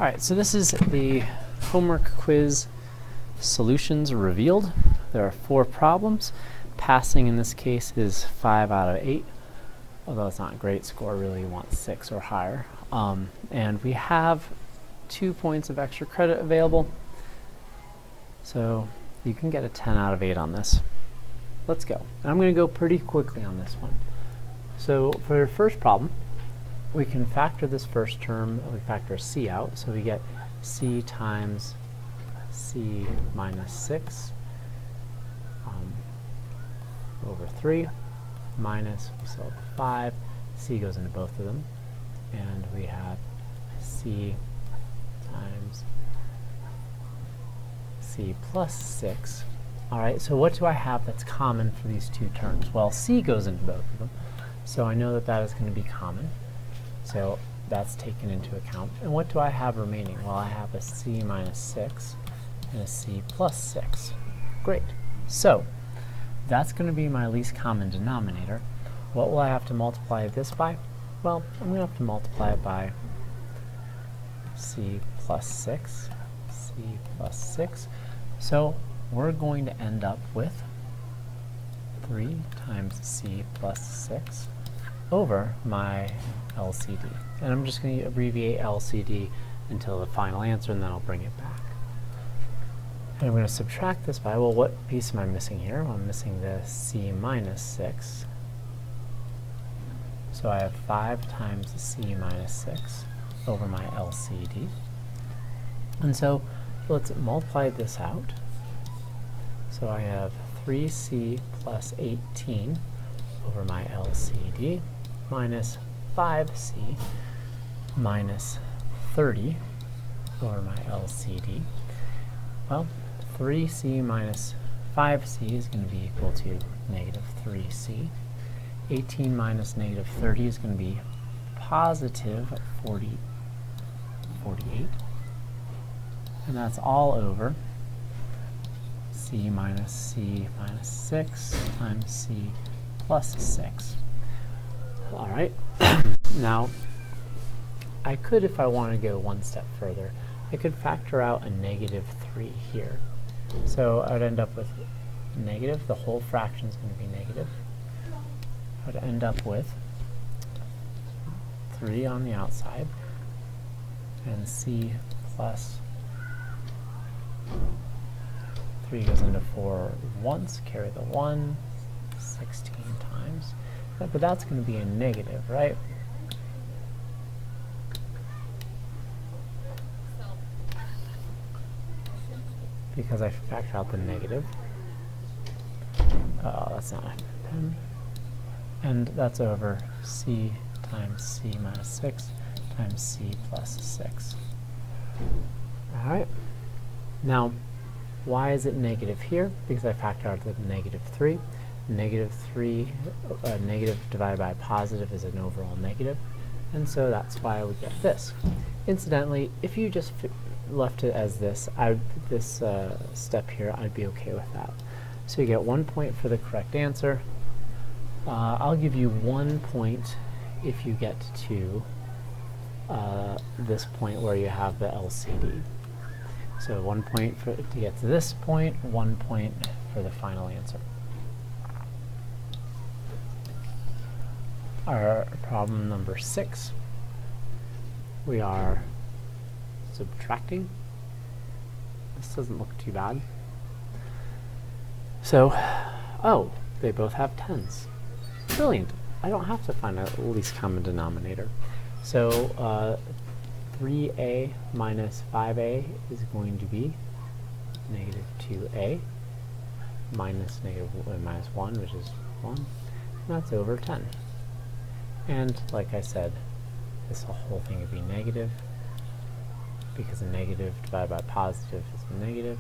Alright, so this is the homework quiz solutions revealed. There are 4 problems. Passing in this case is 5 out of 8, although it's not a great score, really you want 6 or higher. And we have 2 points of extra credit available, so you can get a 10 out of 8 on this. Let's go. And I'm going to go pretty quickly on this one. So for the first problem, we can factor this first term, we factor c out, so we get c times c minus 6 over 3 minus, we still have 5, c goes into both of them, and we have c times c plus 6. Alright, so what do I have that's common for these two terms? Well, c goes into both of them, so I know that that is going to be common. So that's taken into account. And what do I have remaining? Well, I have a c minus 6 and a c plus 6. Great. So that's going to be my least common denominator. What will I have to multiply this by? Well, I'm going to have to multiply it by c plus 6, c plus 6. So we're going to end up with 3 times c plus 6 over my LCD. And I'm just going to abbreviate LCD until the final answer, and then I'll bring it back. And I'm going to subtract this by, well, what piece am I missing here? Well, I'm missing the c minus 6. So I have 5 times c minus 6 over my LCD. And so let's multiply this out. So I have 3c plus 18 over my LCD minus 5c minus 30 over my LCD. Well, 3c minus 5c is going to be equal to negative 3c. 18 minus negative 30 is going to be positive 48. And that's all over c minus 6 times c plus 6. Alright, now I could, if I want to go one step further, I could factor out a negative 3 here. So I would end up with negative, the whole fraction is going to be negative. I would end up with 3 on the outside, and c plus 3 goes into 4 once, carry the 1, 16 times. But that's going to be a negative, right? Because I factor out the negative. That's not a pen. And that's over c times c minus 6 times c plus 6. Alright. Now, why is it negative here? Because I factor out the negative 3. Negative divided by positive is an overall negative, and so that's why I would get this. Incidentally, if you just left it as this, this step here, I'd be okay with that. So you get 1 point for the correct answer. I'll give you 1 point if you get to this point where you have the LCD. So 1 point to get to this point, 1 point for the final answer. Our problem number 6, we are subtracting. This doesn't look too bad. So, oh, they both have 10s. Brilliant. I don't have to find a least common denominator. So 3a minus 5a is going to be negative 2a minus minus 1, which is 1. And that's over 10. And like I said, this whole thing would be negative, because a negative divided by positive is a negative.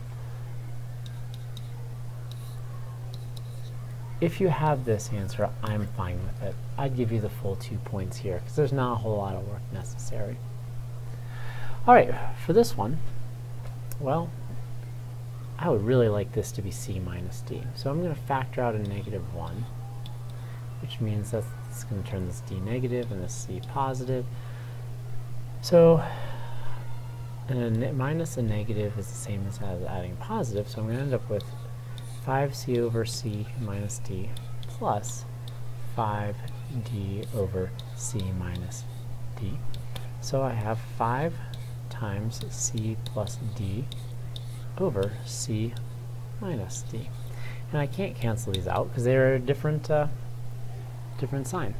If you have this answer, I'm fine with it. I'd give you the full 2 points here, because there's not a whole lot of work necessary. Alright, for this one, well, I would really like this to be c minus d. So I'm going to factor out a negative 1, which means that's going to turn this d negative and this c positive. So And a minus a negative is the same as adding positive, so I'm going to end up with 5c over c minus d plus 5d over c minus d. So I have 5 times c plus d over c minus d. And I can't cancel these out because they're a different sign.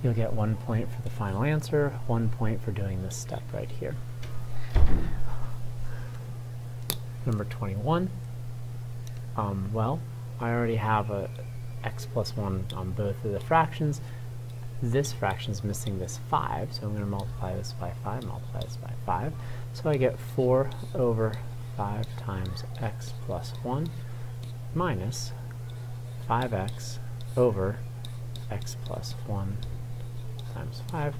You'll get 1 point for the final answer, 1 point for doing this step right here. Number 21. Well, I already have a x plus 1 on both of the fractions. This fraction is missing this 5, so I'm going to multiply this by 5, multiply this by 5. So I get 4 over 5 times x plus 1 minus 5x over x plus 1 times 5.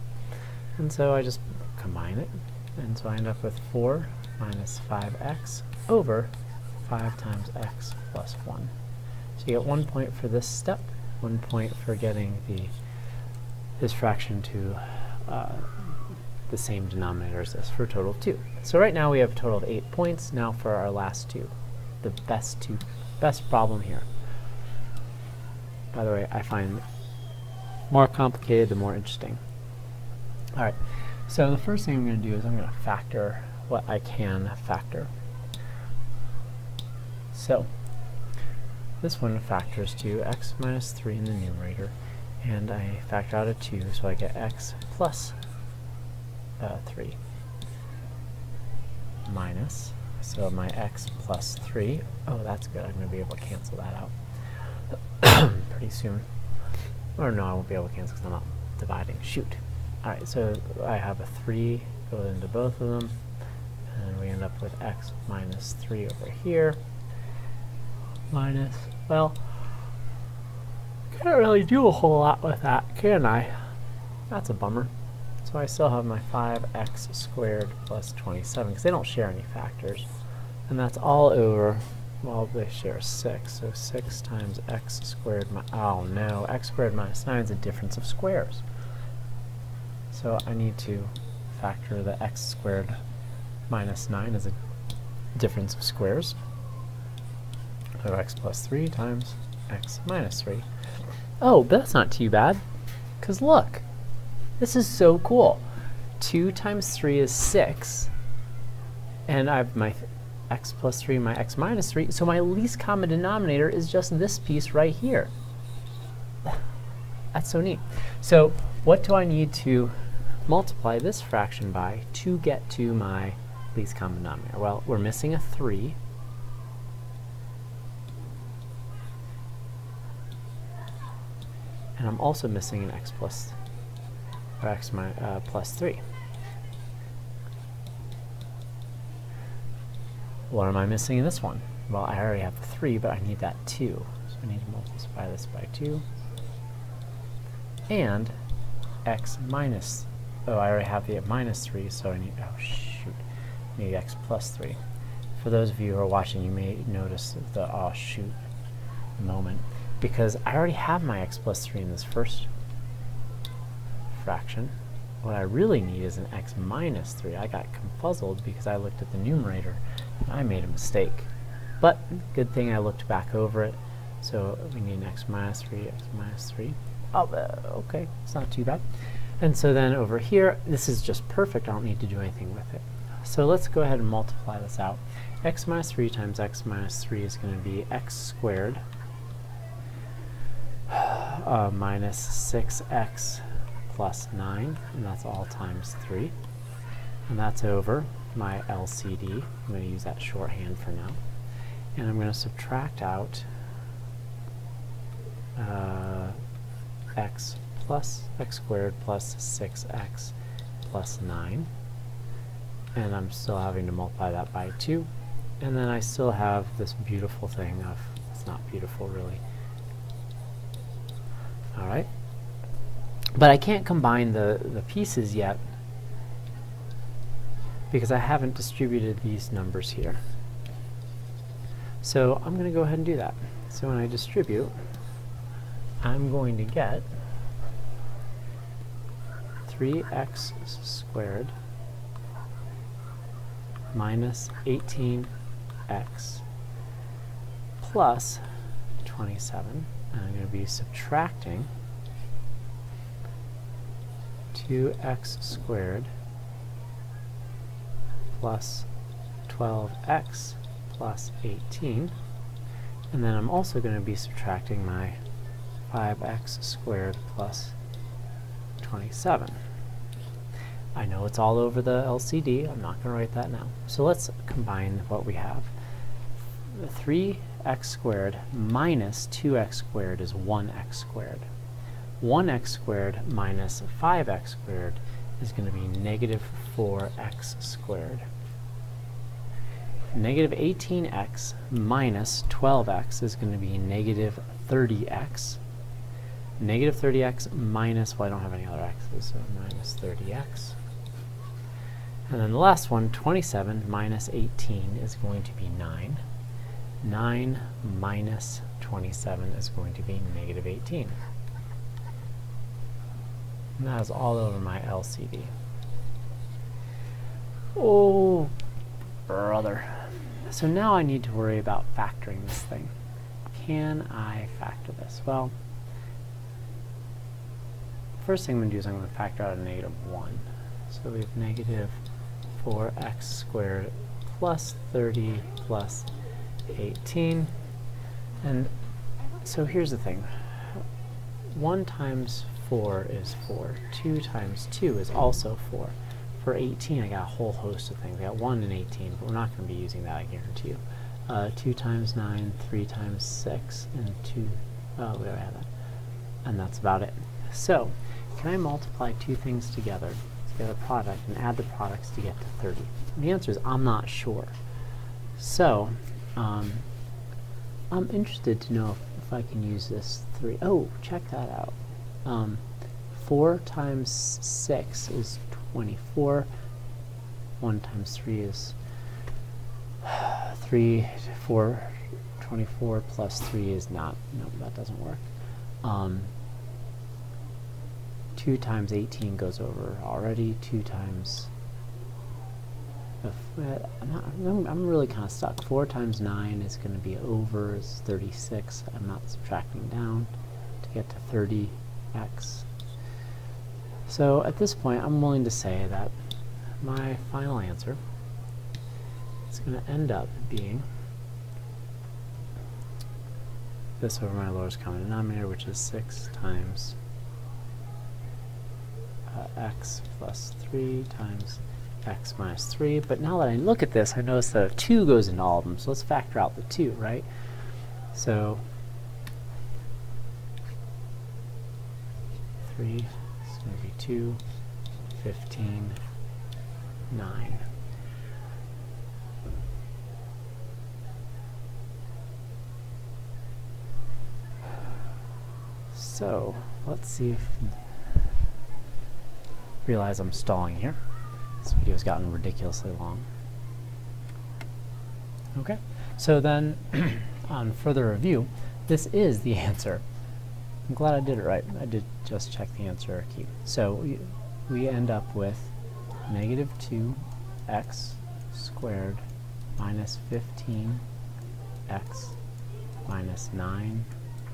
And so I just combine it, and so I end up with 4 minus 5x over 5 times x plus 1. So you get 1 point for this step, 1 point for getting this fraction to the same denominator as this, for a total of 2. So right now we have a total of 8 points. Now for our last two, the best problem here. By the way, I find more complicated the more interesting. Alright, so the first thing I'm going to do is I'm going to factor what I can factor. So this one factors to x minus 3 in the numerator, and I factor out a 2, so I get x plus 3 minus, so my x plus 3, oh that's good, I'm going to be able to cancel that out pretty soon. Or no, I won't be able to cancel because I'm not dividing. Shoot. Alright, so I have a 3 go into both of them, and we end up with x minus 3 over here, minus, well, can't really do a whole lot with that, can I? That's a bummer. So I still have my 5x squared plus 27, because they don't share any factors. And that's all over, well, they share 6, so 6 times x squared, oh no, x squared minus 9 is a difference of squares. So I need to factor the x squared minus 9 as a difference of squares. So x plus 3 times x minus 3. Oh, but that's not too bad, because look, this is so cool. 2 times 3 is 6, and I have my x plus 3, my x minus 3, so my least common denominator is just this piece right here. That's so neat. So what do I need to multiply this fraction by to get to my least common denominator? Well, we're missing a 3. And I'm also missing an x plus, or x plus 3. What am I missing in this one? Well, I already have the 3, but I need that 2. So I need to multiply this by 2. And x minus, oh, I already have the minus 3, so I need, oh shoot, I need x plus 3. For those of you who are watching, you may notice the, oh shoot, moment, because I already have my x plus 3 in this first fraction. What I really need is an x minus 3. I got confuzzled because I looked at the numerator and I made a mistake. But good thing I looked back over it. So we need an x minus 3, x minus 3. Oh, okay, it's not too bad. And so then over here, this is just perfect. I don't need to do anything with it. So let's go ahead and multiply this out. X minus 3 times x minus 3 is going to be x squared minus 6x plus 9, and that's all times 3. And that's over my LCD. I'm going to use that shorthand for now. And I'm going to subtract out x squared plus 6x plus 9. And I'm still having to multiply that by 2. And then I still have this beautiful thing of, it's not beautiful really. Alright. But I can't combine the pieces yet because I haven't distributed these numbers here. So I'm going to go ahead and do that. So when I distribute, I'm going to get 3x squared minus 18x plus 27. And I'm going to be subtracting 2x squared plus 12x plus 18. And then I'm also going to be subtracting my 5x squared plus 27. I know it's all over the LCD. I'm not going to write that now. So let's combine what we have. 3x squared minus 2x squared is 1x squared. 1x squared minus 5x squared is going to be negative 4x squared. Negative 18x minus 12x is going to be negative 30x. Negative 30x minus, well, I don't have any other x's, so minus 30x. And then the last one, 27 minus 18 is going to be 9. 9 minus 27 is going to be negative 18. And that is all over my LCD. Oh, brother. So now I need to worry about factoring this thing. Can I factor this? Well, first thing I'm going to do is I'm going to factor out a negative 1. So we have negative 4x squared plus 30 plus 18. And so here's the thing. 1 times 4 is 4. 2 times 2 is also 4. For 18, I got a whole host of things. I got 1 and 18, but we're not going to be using that, I guarantee you. 2 times 9, 3 times 6, and 2, we already have that. And that's about it. So, can I multiply two things together to get a product and add the products to get to 30? And the answer is I'm not sure. So, I'm interested to know if I can use this 3. Oh, check that out. 4 times 6 is 24. 1 times 3 is 3. 4. 24 plus 3 is not. No, that doesn't work. 2 times 18 goes over already. 2 times... I'm really kind of stuck. 4 times 9 is going to be over, is 36. I'm not subtracting down to get to 30x. So at this point, I'm willing to say that my final answer is going to end up being this over my lowest common denominator, which is 6 times x plus 3 times x minus 3. But now that I look at this, I notice that a 2 goes into all of them. So let's factor out the 2, right? So 3 is going to be 2, 15, 9. So let's see if... realize I'm stalling here. This video's gotten ridiculously long. Okay, so then on further review, this is the answer. I'm glad I did it right. I did just check the answer key. So we end up with negative 2x squared minus 15x minus 9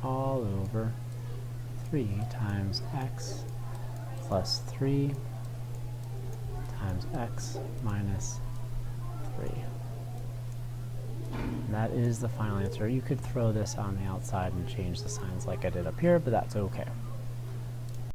all over 3 times x plus 3 times x minus 3. And that is the final answer. You could throw this on the outside and change the signs like I did up here, but that's okay.